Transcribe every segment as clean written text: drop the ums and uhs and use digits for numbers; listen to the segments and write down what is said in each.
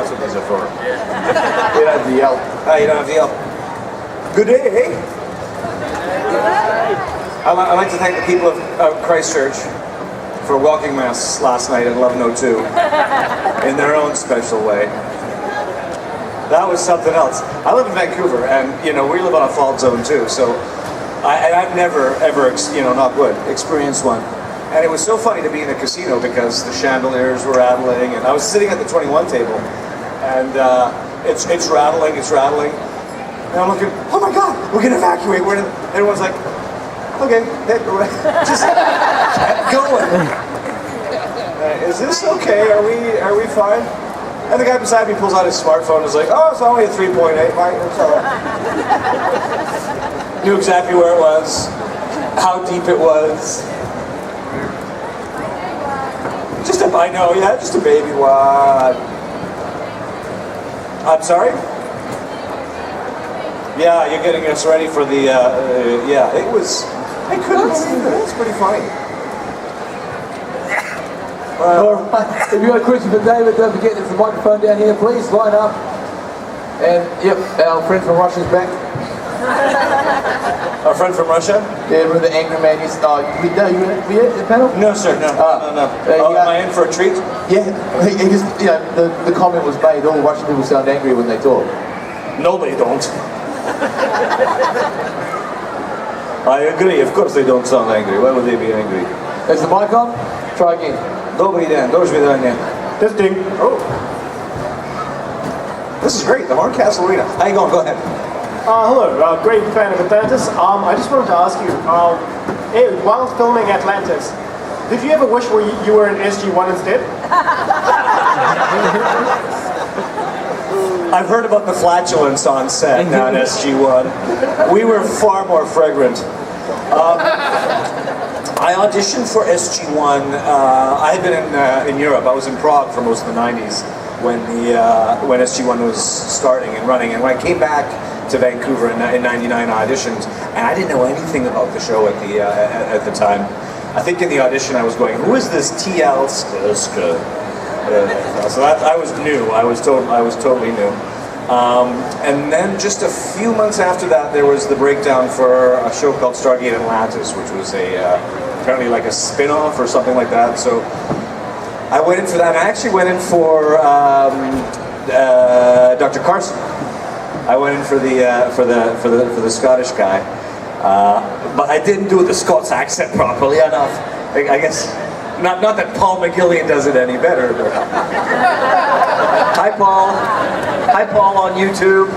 That's what these are for. You don't have to yell. You don't have to yell. Good day. I'd like to thank the people of Christchurch for welcoming us last night at 11:02 in their own special way. That was something else. I live in Vancouver, and we live on a fault zone too. So, I've never ever, knock wood, experienced one. And it was so funny to be in the casino because the chandeliers were rattling, and I was sitting at the 21 table, and it's rattling, and I'm looking, oh my God, we're gonna evacuate. Everyone's like, okay, just kept going. Is this okay? Are we fine? And the guy beside me pulls out his smartphone and is like, oh, it's only a 3.8, Mike. It's all right. Knew exactly where it was, how deep it was. Just a baby one. I'm sorry? Yeah, you're getting us ready for the, yeah, I couldn't believe it. It's pretty funny. If you got a question for David, don't forget there's a microphone down here. Please line up. And yep, our friend from Russia's back. Our friend from Russia? Yeah, remember the angry man? You were at the panel? No, sir. No. Am I in for a treat? Yeah. He just, the comment was made. All Russian people sound angry when they talk. No, they don't. I agree. Of course, they don't sound angry. Why would they be angry? Is the mic on? Try again. Добрый день. Testing. Oh. This is great. The Mark Castle Arena. How you going? Go ahead. Hello. Great fan of Atlantis. I just wanted to ask you, while filming Atlantis, did you ever wish you were in SG-1 instead? I've heard about the flatulence on set now in SG-1. We were far more fragrant. I auditioned for SG-1. I had been in Europe. I was in Prague for most of the 90s when SG-1 was starting and running. And when I came back to Vancouver in '99, I auditioned, and I didn't know anything about the show at the time. I think in the audition I was going, "Who is this TL Skirska?" So I was new. I was totally new. And then just a few months after that, there was the breakdown for a show called Stargate Atlantis, which was apparently like a spin-off or something like that. So I went in for that. I actually went in for Dr. Carson. I went in for the Scottish guy, but I didn't do the Scots accent properly enough. I guess. Not that Paul McGillian does it any better. But Hi, Paul. Hi, Paul on YouTube.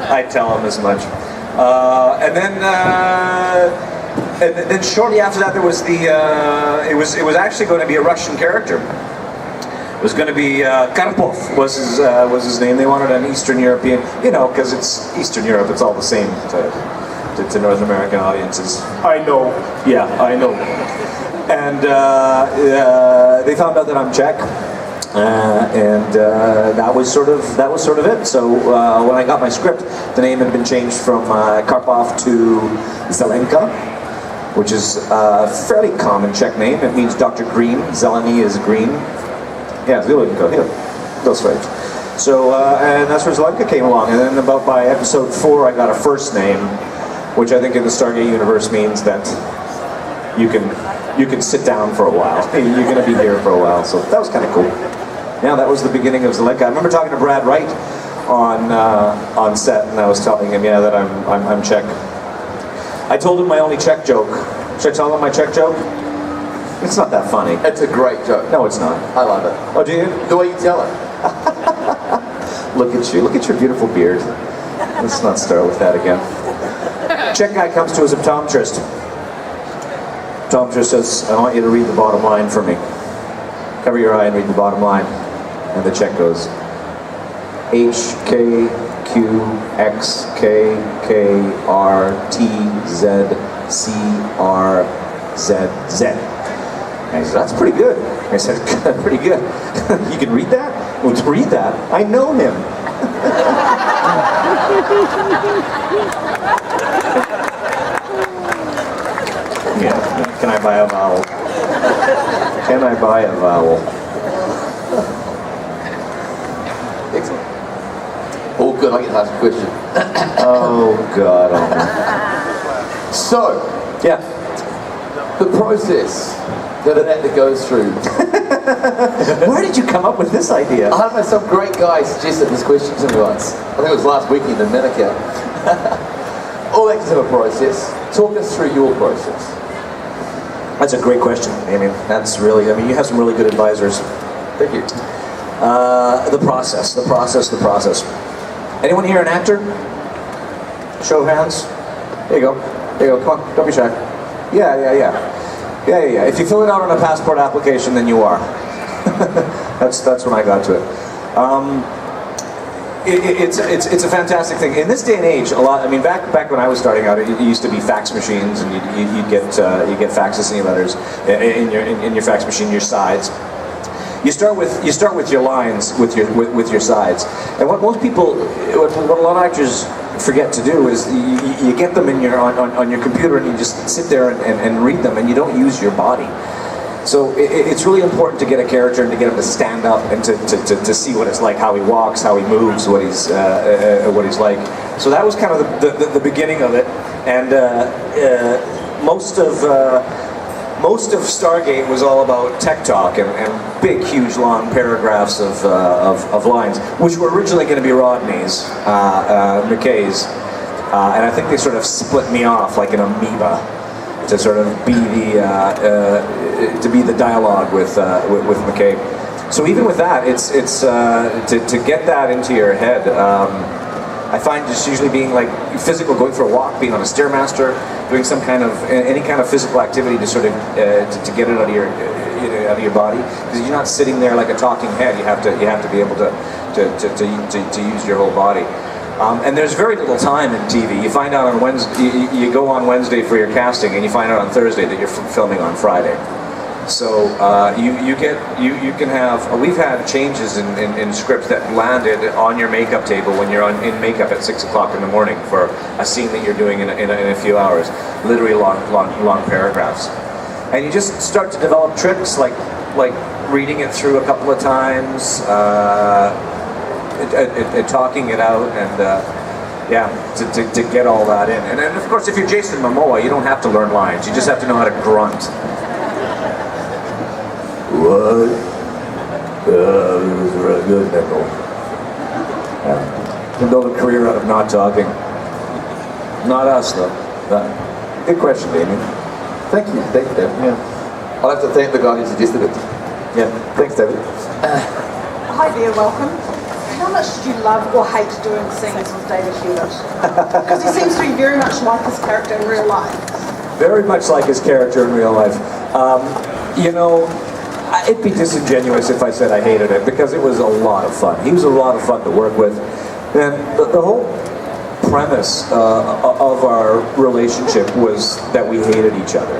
I tell him as much. And then shortly after that, there was it was actually going to be a Russian character. It was going to be Karpov was his name. They wanted an Eastern European, because it's Eastern Europe. It's all the same to North American audiences. I know. Yeah, I know. And they found out that I'm Czech, and that was sort of it. So when I got my script, the name had been changed from Karpov to Zelenka, which is a fairly common Czech name. It means Dr. Green. Zeleny is green. Yeah, Zelenka. Yeah, that's right. So and that's where Zelenka came along. And then by episode 4, I got a first name, which I think in the Stargate universe means that you can sit down for a while. You're going to be here for a while, so that was kind of cool. Yeah, that was the beginning of Zelenka. I remember talking to Brad Wright on set, and I was telling him, that I'm Czech. I told him my only Czech joke. Should I tell him my Czech joke? It's not that funny. It's a great joke. No, it's not. I love it. Oh, do you? The way you tell it. Look at you. Look at your beautiful beard. Let's not start with that again. Czech guy comes to his optometrist. Optometrist says, I want you to read the bottom line for me. Cover your eye and read the bottom line. And the Czech goes, HKQXKKRTZCRZZ. And he said, that's pretty good. I said, pretty good. You can read that? Well, to read that, I know him. Yeah, can I buy a vowel? Can I buy a vowel? good, I get to ask a question. Oh God. Oh, no. So, Yeah. the process that an actor goes through. Where did you come up with this idea? I don't know, some great guy suggested this question to me once. I think it was last weekend in Manukau. All actors have a process. Talk us through your process. That's a great question, Amy. That's really, I mean, you have some really good advisors. Thank you. The process. Anyone here an actor? Show of hands. There you go. There you go. Come on, don't be shy. Yeah. If you fill it out on a passport application, then you are. That's when I got to it. It's a fantastic thing. In this day and age, a lot. I mean, back when I was starting out, it used to be fax machines, and you'd get faxes in your letters in your fax machine, your sides. You start with your lines, with your sides, and what most people, what a lot of actors forget to do is you get them in on your computer, and you just sit there and read them, and you don't use your body. So it's really important to get a character and to get him to stand up and to see what it's like, how he walks, how he moves, what he's like. So that was kind of the beginning of it, and most of Stargate was all about tech talk and big, huge, long paragraphs of lines, which were originally going to be Rodney's, McKay's, and I think they sort of split me off like an amoeba to sort of be the dialogue with McKay. So even with that, it's to get that into your head. I find just usually being like physical, going for a walk, being on a stairmaster, doing any kind of physical activity to sort of to get it out of your body, because you're not sitting there like a talking head. You have to be able to use your whole body. And there's very little time in TV. You find out on Wednesday, you go on Wednesday for your casting, and you find out on Thursday that you're filming on Friday. So you can have. We've had changes in scripts that landed on your makeup table when you're in makeup at 6 o'clock in the morning for a scene that you're doing in a few hours. Literally long paragraphs, and you just start to develop tricks like reading it through a couple of times, talking it out, and to get all that in. And then of course, if you're Jason Momoa, you don't have to learn lines. You just have to know how to grunt. What? This is really good, Nykl. To build a career out of not talking. Not us, though. Good question, Damien. Thank you, David. Yeah. I'll have to thank the guy who suggested it. Yeah. Thanks, David. Hi there, welcome. How much did you love or hate doing scenes with David Nykl? Because he seems to be very much like his character in real life. Very much like his character in real life. It'd be disingenuous if I said I hated it, because it was a lot of fun. He was a lot of fun to work with. And the whole premise of our relationship was that we hated each other.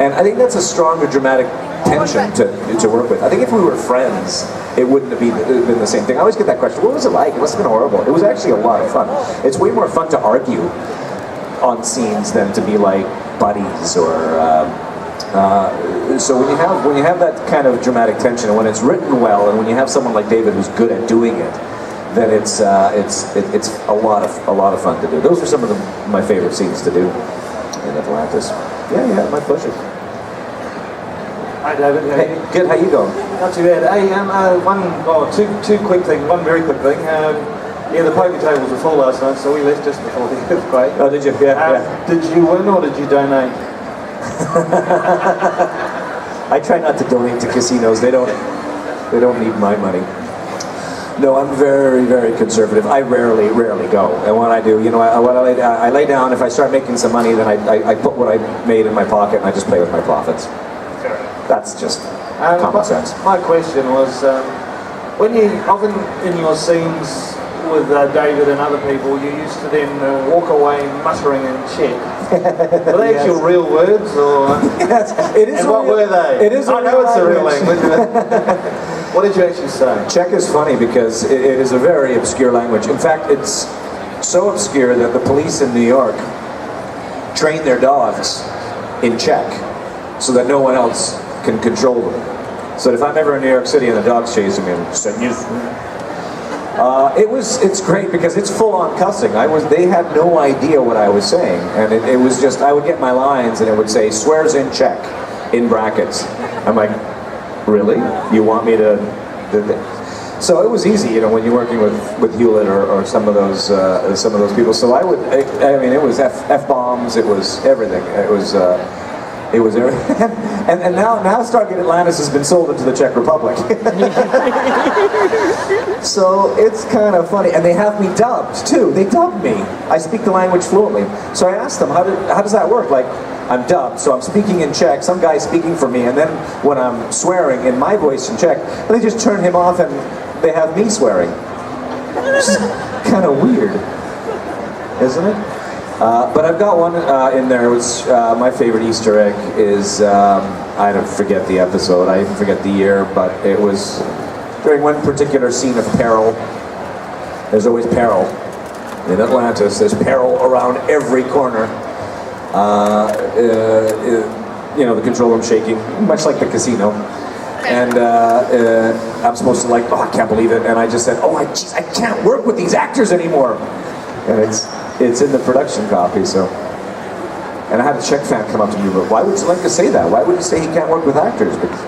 And I think that's a stronger dramatic tension to work with. I think if we were friends, it wouldn't have been the same thing. I always get that question, what was it like? It must have been horrible. It was actually a lot of fun. It's way more fun to argue on scenes than to be like buddies or... So when you have that kind of dramatic tension, and when it's written well, and when you have someone like David who's good at doing it, then it's a lot of fun to do. Those are some of my favorite scenes to do in Atlantis. Yeah, my pleasure. Hi David. Hey, good. How you going? Not too bad. Hey, two quick things. One very quick thing. The poker tables were full last night, so we left just before the earthquake. Oh, did you? Yeah. Did you win or did you donate? I try not to donate to casinos. They don't need my money. No, I'm very, very conservative. I rarely go. And what I do, I lay down. If I start making some money, then I put what I made in my pocket and I just play with my profits. That's just common sense. My question was, when you often in your scenes with David and other people, you used to then walk away muttering in Czech. Were they actual real words, or? Yes, it is. And what were they? It is. I know it's a real language. What did you actually say? Czech is funny because it is a very obscure language. In fact, it's so obscure that the police in New York train their dogs in Czech so that no one else can control them. So if I'm ever in New York City and the dog's chasing me, It's great because it's full on cussing. They had no idea what I was saying, and it was just, I would get my lines and it would say, swears in Czech, in brackets. I'm like, really? You want me to? So it was easy, when you're working with Hewlett or some of those people. So I mean, it was F-bombs, it was everything. It was everything. and now Stargate Atlantis has been sold into the Czech Republic. So it's kind of funny. And they have me dubbed, too. They dubbed me. I speak the language fluently. So I asked them, how does that work? Like, I'm dubbed, so I'm speaking in Czech, some guy's speaking for me, and then when I'm swearing in my voice in Czech, they just turn him off and they have me swearing. Which is kind of weird, isn't it? But I've got one in there, which my favorite Easter egg is, I don't forget the episode, I even forget the year, but it was during one particular scene of peril. There's always peril. In Atlantis, there's peril around every corner. The control room shaking, much like the casino. And I'm supposed to I can't believe it. And I just said, I can't work with these actors anymore. And it's in the production copy, so. And I had a Czech fan come up to me, but why would you like to say that? Why would you say he can't work with actors? Because,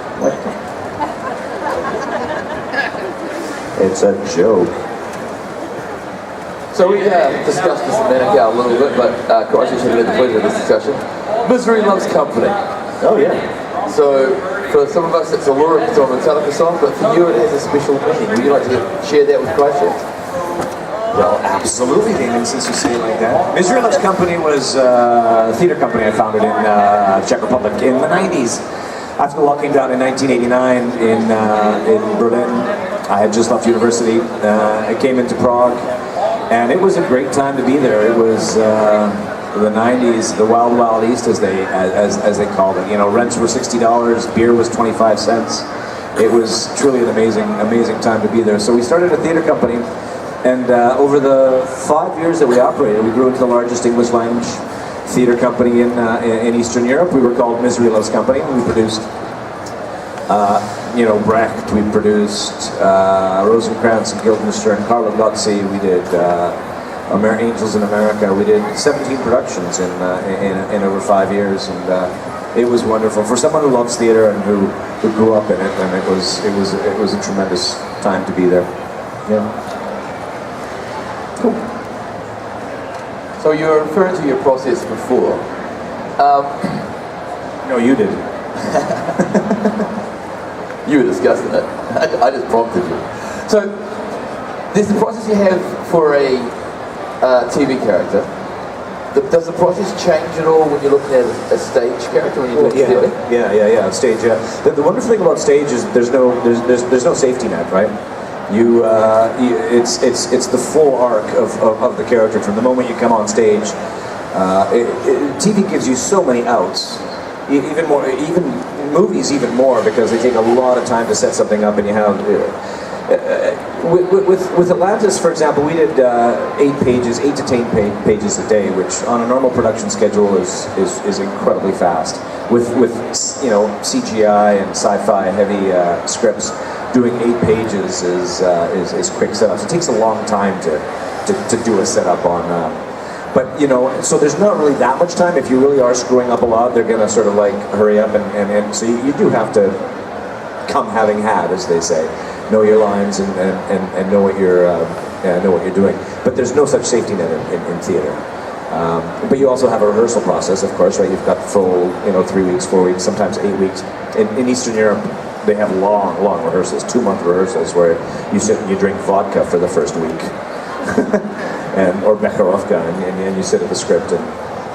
it's a joke. So we discussed this a minute ago a little bit, but Christchurch had the pleasure of this discussion. Misery loves company. Oh yeah. So for some of us it's a lyric to a Metallica song, but for you it has a special meaning. Would you like to share that with Christchurch? Well, absolutely, Damon, since you say it like that. Misery Loves Company was a theater company I founded in Czech Republic in the 90s. After the wall came down in 1989 in Berlin, I had just left university. I came into Prague, and it was a great time to be there. It was the 90s, the wild, wild east, as they called it. Rents were $60, beer was 25 cents. It was truly an amazing time to be there. So we started a theater company. And over the 5 years that we operated, we grew into the largest English language theater company in Eastern Europe. We were called Misery Loves Company. We produced, Brecht. We produced Rosencrantz and Guildenstern, Carlo Gozzi. We did Angels in America. We did 17 productions in over 5 years, and it was wonderful for someone who loves theater and who grew up in it. And it was a tremendous time to be there. Yeah. Cool. So you were referring to your process before. No, you did. You were discussing it. I just prompted you. So there's the process you have for a TV character. Does the process change at all when you're looking at a stage character when you're doing TV? Yeah. Stage. Yeah. The wonderful thing about stage is there's no safety net, right? It's the full arc of the character from the moment you come on stage. TV gives you so many outs, even movies even more, because they take a lot of time to set something up, and you have with Atlantis, for example, we did 8 to 10 pages a day, which on a normal production schedule is incredibly fast. With CGI and sci-fi heavy scripts, doing 8 pages is quick setup. So it takes a long time to do a setup on. But so there's not really that much time. If you really are screwing up a lot, they're gonna sort of hurry up, and so you do have to come having had, as they say, know your lines and know what you're doing. But there's no such safety net in theater. But you also have a rehearsal process, of course, right? You've got full 3 weeks, 4 weeks, sometimes 8 weeks. In Eastern Europe, they have long rehearsals, 2-month rehearsals, where you sit and you drink vodka for the first week, or Bekharovka, and you sit at the script. And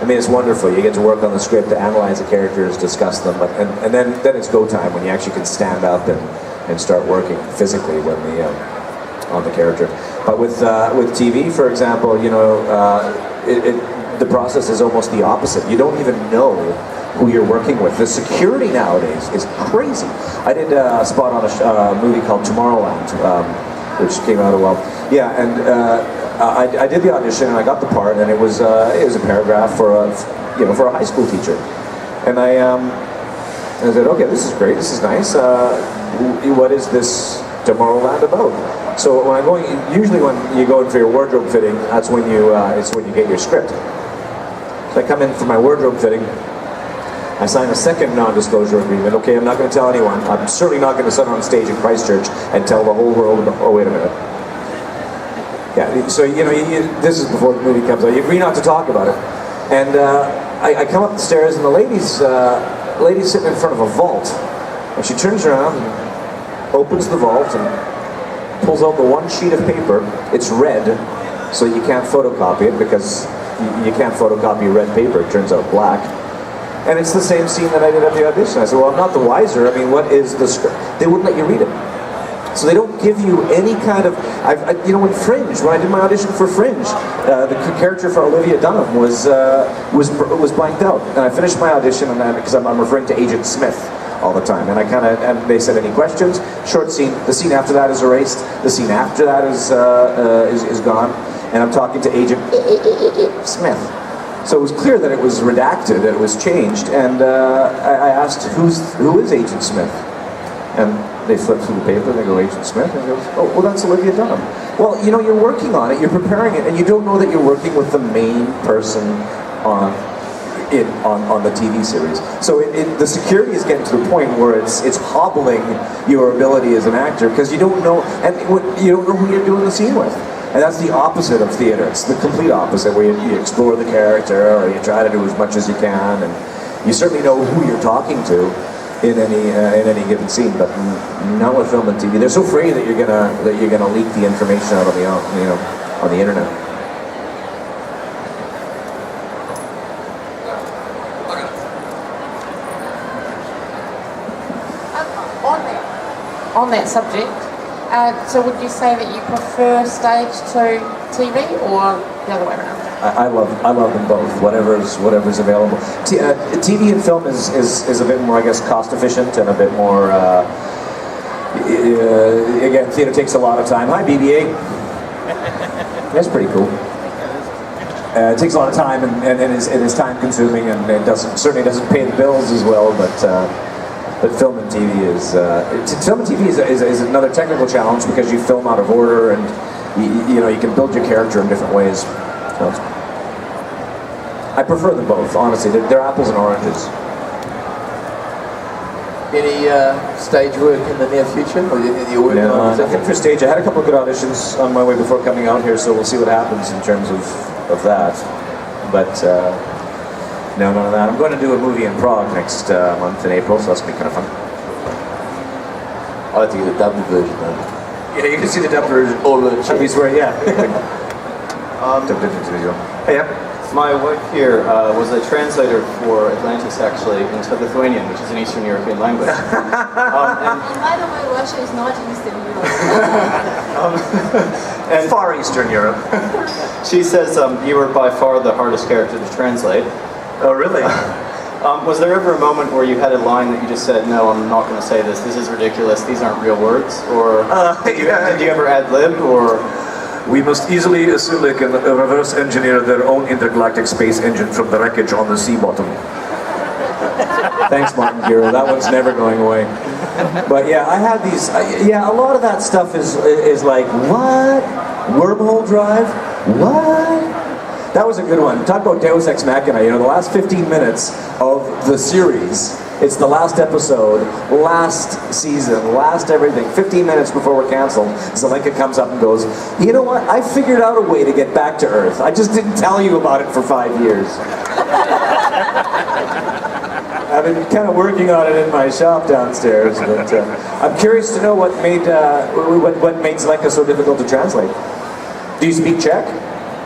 I mean, it's wonderful. You get to work on the script, to analyze the characters, discuss them, and then it's go time when you actually can stand up and start working physically on the character. But with TV, for example, the process is almost the opposite. You don't even know who you're working with. The security nowadays is crazy. I did a spot on a movie called Tomorrowland, which came out a while. Yeah, and I did the audition and I got the part, and it was a paragraph for a high school teacher, and I said, okay, this is great, this is nice. What is this Tomorrowland about. So when I'm going, usually when you go in for your wardrobe fitting, that's when you it's when you get your script. So I come in for my wardrobe fitting. I sign a second non-disclosure agreement. Okay, I'm not going to tell anyone. I'm certainly not going to sit on stage in Christchurch and tell the whole world about, oh, wait a minute. Yeah, so, you know, this is before the movie comes out. You agree not to talk about it. And I come up the stairs, and the lady's sitting in front of a vault. And she turns around and opens the vault and pulls out the one sheet of paper. It's red, so you can't photocopy it because you can't photocopy red paper. It turns out black. And it's the same scene that I did at the audition. I said, well, I'm not the wiser. I mean, what is the script? They wouldn't let you read it. So they don't give you any kind of, you know, in Fringe, when I did my audition for Fringe, the character for Olivia Dunham was blanked out. And I finished my audition, and because I'm referring to Agent Smith all the time. And and they said, any questions? Short scene. The scene after that is erased. The scene after that is gone. And I'm talking to Agent Smith. So it was clear that it was redacted, that it was changed, and I asked, who is Agent Smith? And they flip through the paper, and they go, Agent Smith? And he goes, oh, well, that's Olivia Dunham. Well, you know, you're working on it, you're preparing it, and you don't know that you're working with the main person on the TV series. So the security is getting to the point where it's hobbling your ability as an actor, because you don't know, and you don't know who you're doing the scene with. And that's the opposite of theater. It's the complete opposite, where you explore the character, or you try to do as much as you can, and you certainly know who you're talking to in any given scene. But not with film and TV. They're so afraid that you're gonna leak the information out on the internet. On that subject. So would you say that you prefer stage to TV, or the other way around? I love them both. Whatever's available. TV and film is a bit more, I guess, cost efficient and a bit more. Again, theater takes a lot of time. Hi, BB-8. That's pretty cool. It takes a lot of time and it is time consuming, and it certainly doesn't pay the bills as well. But film and TV is another technical challenge, because you film out of order, and you know, you can build your character in different ways. So I prefer them both, honestly. They're apples and oranges. Any stage work in the near future, or anything you're working on? Nothing for stage. I had a couple of good auditions on my way before coming out here, so we'll see what happens in terms of that. But. No, none of that. I'm going to do a movie in Prague next month in April, so that's going to be kind of fun. I'll have to get a dubbed version though. Yeah, you can see the dubbed version. Or the At least where, yeah. Hey, yeah. My wife here was a translator for Atlantis, actually, into Lithuanian, which is an Eastern European language. And by the way, Russia is not Eastern Europe. And Far Eastern Europe. she says you were by far the hardest character to translate. Oh, really? Was there ever a moment where you had a line that you just said, no, I'm not going to say this, this is ridiculous, these aren't real words? Or did you ever ad-lib, or...? We must easily assume they can reverse engineer their own intergalactic space engine from the wreckage on the sea bottom. Thanks, Martin Giro. That one's never going away. But yeah, I had these. A lot of that stuff is like, what? Wormhole drive? What? That was a good one. Talk about Deus Ex Machina. You know, the last 15 minutes of the series. It's the last episode, last season, last everything. 15 minutes before we're canceled, Zelenka comes up and goes, you know what? I figured out a way to get back to Earth. I just didn't tell you about it for 5 years. I've been kind of working on it in my shop downstairs, but I'm curious to know what made Zelenka so difficult to translate. Do you speak Czech?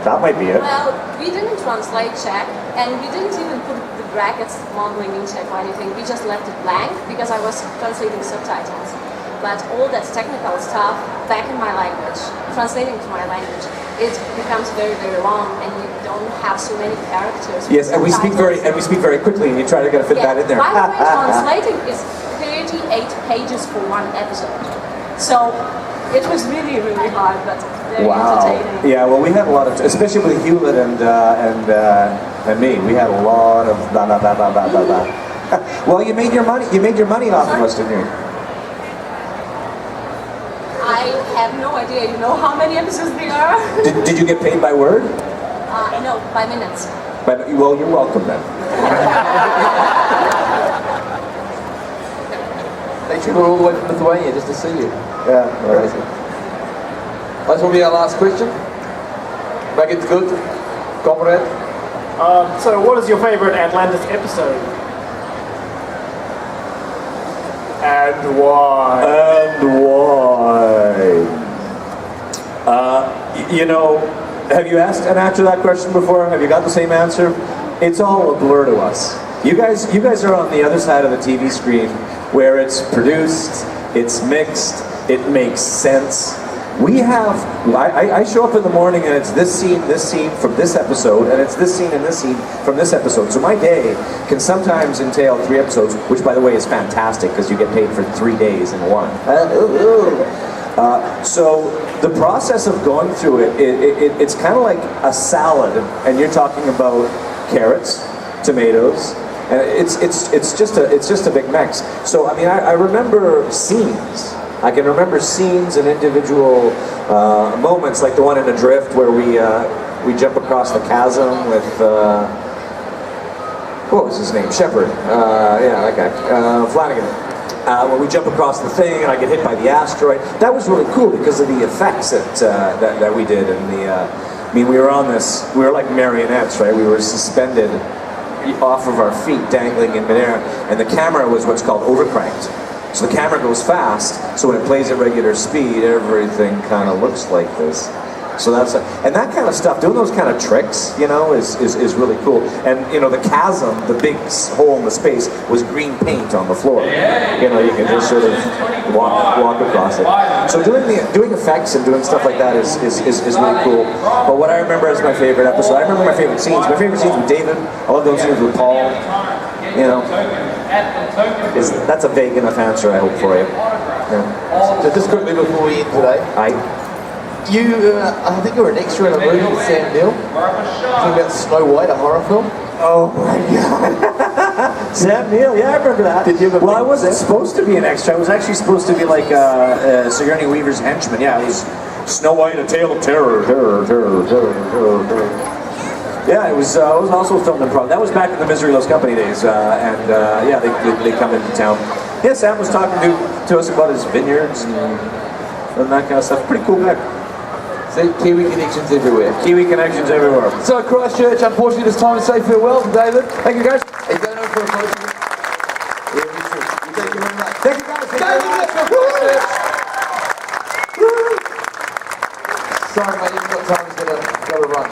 That might be it. Well, we didn't translate Czech, and we didn't even put the brackets modeling in Czech or anything. We just left it blank because I was translating subtitles. But all that technical stuff back in my language, translating to my language, it becomes very, very long, and you don't have so many characters. Yes, and we speak very quickly, and you try to fit that in there. By the way, translating is 38 pages for one episode. So it was really, really hard, but very entertaining. Yeah, well, we had a lot of, especially with Hewlett and me, we had a lot of blah blah blah blah blah blah blah. Well, you made your money. You made your money off of us, didn't you? I have no idea. You know how many episodes there are? Did you get paid by word? No, by minutes. Well, you're welcome then. They travelled all the way from Lithuania just to see you. Yeah, Crazy. This will be our last question. Make it good, comrade. So what is your favorite Atlantis episode? And why? And why? You know, have you asked an actor that question before? Have you got the same answer? It's all a blur to us. You guys are on the other side of the TV screen where it's produced, it's mixed, it makes sense. We have, I show up in the morning and it's this scene from this episode, and it's this scene and this scene from this episode. So my day can sometimes entail 3 episodes, which by the way is fantastic because you get paid for 3 days in one. So the process of going through it's kind of like a salad, and you're talking about carrots, tomatoes, and it's just a big mix. So I mean, I remember scenes. I can remember scenes and individual moments, like the one in Adrift where we jump across the chasm with what was his name? Shepard. Yeah, that guy. Flanagan. When we jump across the thing and I get hit by the asteroid, that was really cool because of the effects that we did. And I mean, we were on this. We were like marionettes, right? We were suspended off of our feet, dangling in midair, and the camera was what's called overcranked. So the camera goes fast, so when it plays at regular speed, everything kind of looks like this. So and that kind of stuff, doing those kind of tricks, you know, is really cool. And you know, the chasm, the big hole in the space, was green paint on the floor. You know, you can just sort of walk across it. So doing effects and doing stuff like that is really cool. But what I remember as my favorite episode, I remember my favorite scenes. My favorite scenes with David. I love those scenes with Paul. You know, that's a vague enough answer, I hope, for you. Yeah. So just quickly before we end today, I think you were an extra in a movie with Sam Neill, talking about Snow White, a horror film. Oh my God. Sam Neill, yeah, I remember that. Did you ever Well, I wasn't supposed to be an extra. I was actually supposed to be like Sigourney Weaver's henchman. Yeah, it was Snow White, A Tale of Terror. Yeah, it was also filmed in Prague. That was back in the Misery Loves Company days, yeah, they come into town. Yeah, Sam was talking to us about his vineyards and that kind of stuff. Pretty cool guy. See, Kiwi connections everywhere. Kiwi connections everywhere. So Christchurch, unfortunately, it's time to say farewell to David. Thank you, guys. He's going over for a photo. Thank you very much. Thank you, guys. David Nykl, Christchurch. Sorry, mate, you've got time. He's got to run.